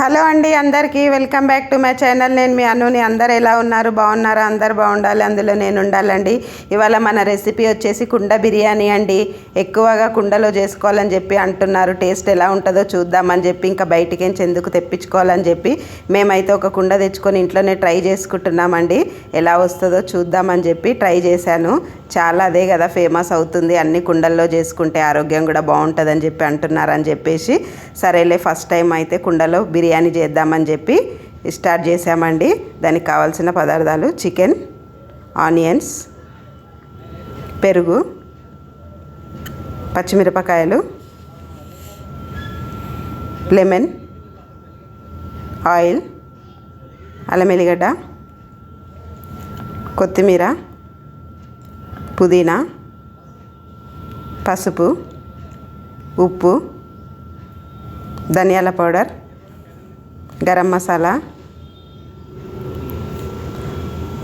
Hello అండి, అందరికీ welcome back to my channel. నేను మీ అనుని. అందరు ఎలా ఉన్నారు? బాగున్నారా? అందరు బాగుండాలి, అందులో నేను ఉండాలండి. ఇవాళ మన రెసిపీ వచ్చేసి కుండ బిర్యానీ అండి. ఎక్కువగా కుండలో చేసుకోవాలని చెప్పి అంటున్నారు. టేస్ట్ ఎలా ఉంటుందో చూద్దామని చెప్పి, ఇంకా బయటికి ఎందుకు తెప్పించుకోవాలని చెప్పి మేమైతే ఒక కుండ తెచ్చుకొని ఇంట్లోనే ట్రై చేసుకుంటున్నామండి. ఎలా వస్తుందో చూద్దామని చెప్పి ట్రై చేశాను. చాలా అదే కదా ఫేమస్ అవుతుంది, అన్ని కుండల్లో చేసుకుంటే ఆరోగ్యం కూడా బాగుంటుందని చెప్పి అంటున్నారని చెప్పేసి సరేలే ఫస్ట్ టైం అయితే కుండలో బిర్యానీ చేద్దామని చెప్పి స్టార్ట్ చేసామండి. దానికి కావాల్సిన పదార్థాలు: చికెన్, ఆనియన్స్, పెరుగు, పచ్చిమిరపకాయలు, లెమన్, ఆయిల్, అల్లం ఎల్లిగడ్డ, కొత్తిమీర, పుదీనా, పసుపు, ఉప్పు, ధనియాల పౌడర్, గరం మసాలా.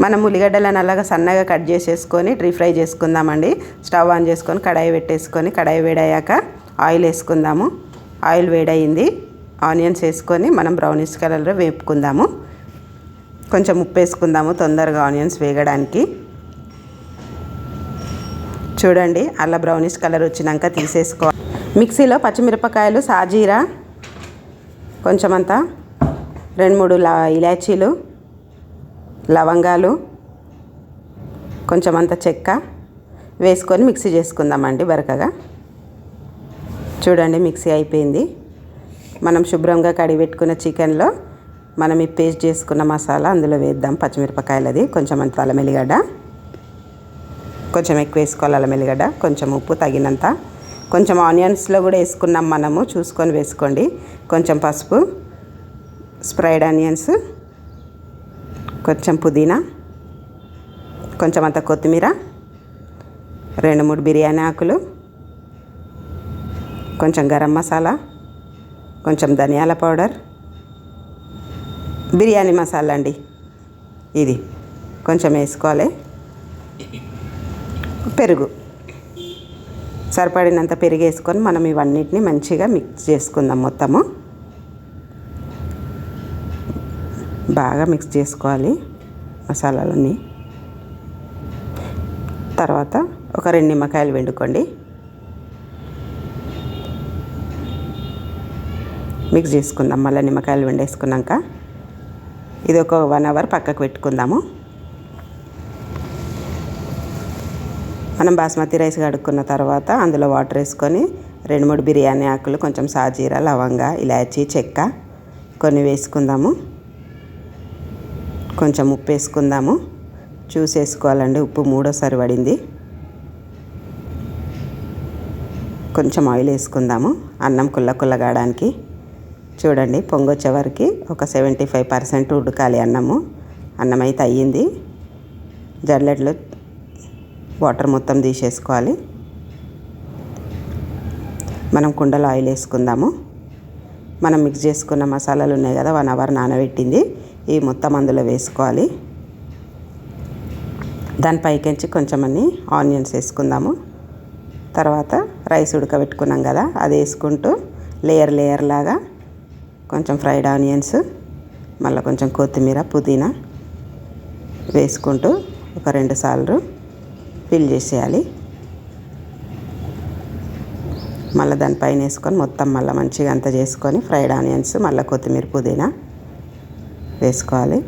మనం ఉల్లిగడ్డలను అలాగా సన్నగా కట్ చేసేసుకొని డీప్ ఫ్రై చేసుకుందామండి. స్టవ్ ఆన్ చేసుకొని కడాయి పెట్టేసుకొని, కడాయి వేడయ్యాక ఆయిల్ వేసుకుందాము. ఆయిల్ వేడయింది. ఆనియన్స్ వేసుకొని మనం బ్రౌనిష్ కలర్లో వేపుకుందాము. కొంచెం ఉప్పు వేసుకుందాము తొందరగా ఆనియన్స్ వేగడానికి. చూడండి, అలా బ్రౌనిష్ కలర్ వచ్చినాక తీసేసుకోవాలి. మిక్సీలో పచ్చిమిరపకాయలు, సాజీరా, కొంచెం అంతా 2-3 ఇలాచీలు, లవంగాలు, కొంచెం అంత చెక్క వేసుకొని మిక్సీ చేసుకుందామండి బరకగా. చూడండి, మిక్సీ అయిపోయింది. మనం శుభ్రంగా కడిగి పెట్టుకున్న చికెన్లో మనం ఈ పేస్ట్ చేసుకున్న మసాలా అందులో వేద్దాం. పచ్చిమిరపకాయలది, కొంచెం అంత అల్లం ఎల్లిగడ్డ, కొంచెం ఎక్కువ వేసుకోవాలి అల్లం ఎల్లిగడ్డ, కొంచెం ఉప్పు తగినంత, కొంచెం ఆనియన్స్లో కూడా వేసుకున్నాం మనము, చూసుకొని వేసుకోండి. కొంచెం పసుపు, స్ప్రైడ్ ఆనియన్స్, కొంచెం పుదీనా, కొంచెం అంత కొత్తిమీర, 2-3 బిర్యానీ ఆకులు, కొంచెం గరం మసాలా, కొంచెం ధనియాల పౌడర్, బిర్యానీ మసాలా అండి ఇది కొంచెం వేసుకోవాలి. పెరుగు సరిపడినంత పెరుగు వేసుకొని మనం ఇవన్నిటిని మంచిగా మిక్స్ చేసుకుందాం. మొత్తము బాగా మిక్స్ చేసుకోవాలి మసాలాలన్నీ. తర్వాత ఒక 2 నిమ్మకాయలు పిండుకోండి. మిక్స్ చేసుకుందాం. మళ్ళీ నిమ్మకాయలు పిండేసుకున్నాక ఇది ఒక 1 అవర్ పక్కకు పెట్టుకుందాము. మనం బాస్మతి రైస్ కడుక్కున్న తర్వాత అందులో వాటర్ వేసుకొని 2-3 బిర్యానీ ఆకులు, కొంచెం సాజీరా, లవంగా, ఇలాచీ, చెక్క కొన్ని వేసుకుందాము. కొంచెం ఉప్పు వేసుకుందాము. చూసేసుకోవాలండి, ఉప్పు 3సారి పడింది. కొంచెం ఆయిల్ వేసుకుందాము అన్నం కుల్లగాడానికి. చూడండి, పొంగొచ్చే వరకు ఒక 75% ఉడకాలి అన్నము. అన్నం అయితే అయ్యింది. జల్లెడలో వాటర్ మొత్తం తీసేసుకోవాలి. మనం కుండలో ఆయిల్ వేసుకుందాము. మనం మిక్స్ చేసుకున్న మసాలాలు ఉన్నాయి కదా, 1 అవర్ నానబెట్టింది, ఇవి మొత్తం అందులో వేసుకోవాలి. దానిపైకించి కొంచెం ఆనియన్స్ వేసుకుందాము. తర్వాత రైస్ ఉడకబెట్టుకున్నాం కదా, అది వేసుకుంటూ లేయర్ లాగా కొంచెం ఫ్రైడ్ ఆనియన్స్, మళ్ళీ కొంచెం కొత్తిమీర, పుదీనా వేసుకుంటూ ఒక 2 సార్లు ఫిల్ చేసేయాలి. మళ్ళీ దానిపైన వేసుకొని మొత్తం మళ్ళీ మంచిగా అంతా చేసుకొని ఫ్రైడ్ ఆనియన్స్, మళ్ళీ కొత్తిమీర, పుదీనా వేసుకోవాలి.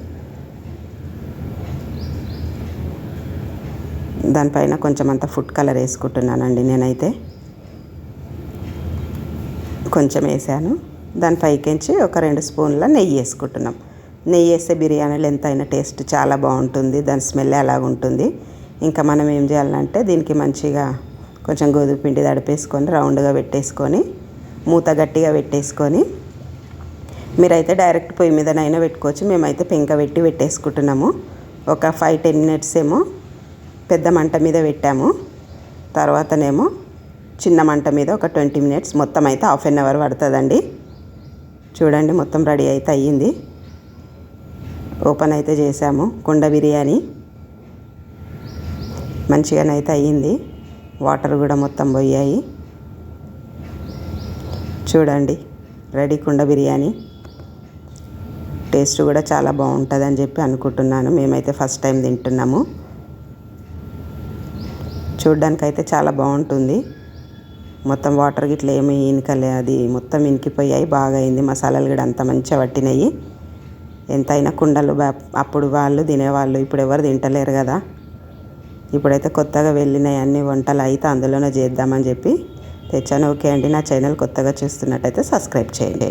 దానిపైన కొంచెం అంత ఫుడ్ కలర్ వేసుకుంటున్నానండి నేనైతే. కొంచెం వేసాను. దానిపైకించి ఒక 2 స్పూన్ల నెయ్యి వేసుకుంటున్నాం. నెయ్యి వేస్తే బిర్యానీలో ఎంతైనా టేస్ట్ చాలా బాగుంటుంది, దాని స్మెల్ అలాగుంటుంది. ఇంకా మనం ఏం చేయాలంటే దీనికి మంచిగా కొంచెం గోధుమ పిండి తడిపేసుకొని రౌండ్గా పెట్టేసుకొని మూత గట్టిగా పెట్టేసుకొని, మీరైతే డైరెక్ట్ పొయ్యి మీదనైనా పెట్టుకోవచ్చు. మేమైతే పెంక పెట్టేసుకుంటున్నాము. ఒక 5-10 మినిట్స్ ఏమో పెద్ద మంట మీద పెట్టాము. తర్వాతనేమో చిన్న మంట మీద ఒక 20 మినిట్స్, మొత్తం అయితే 1/2 అవర్ పడుతుందండి. చూడండి, మొత్తం రెడీ అయితే అయ్యింది. ఓపెన్ అయితే చేసాము. కుండ బిర్యానీ మంచిగానైతే అయ్యింది. వాటర్ కూడా మొత్తం పోయాయి. చూడండి, రెడీ కుండ బిర్యానీ. టేస్ట్ కూడా చాలా బాగుంటుందని చెప్పి అనుకుంటున్నాను. మేమైతే ఫస్ట్ టైం తింటున్నాము. చూడ్డానికైతే చాలా బాగుంటుంది. మొత్తం వాటర్ గిట్ల ఏమి ఇనకలే, అది మొత్తం ఇనికిపోయాయి. బాగా అయింది. మసాలాలు కూడా అంత మంచిగా పట్టినాయి. ఎంతైనా కుండలు అప్పుడు వాళ్ళు తినేవాళ్ళు, ఇప్పుడు ఎవరు తింటలేరు కదా. ఇప్పుడైతే కొత్తగా వెళ్ళినాయి అన్ని వంటలు అయితే అందులోనే చేద్దామని చెప్పి తెచ్చాను. ఓకే అండి, నా ఛానల్ కొత్తగా చూస్తున్నట్టయితే సబ్స్క్రైబ్ చేయండి.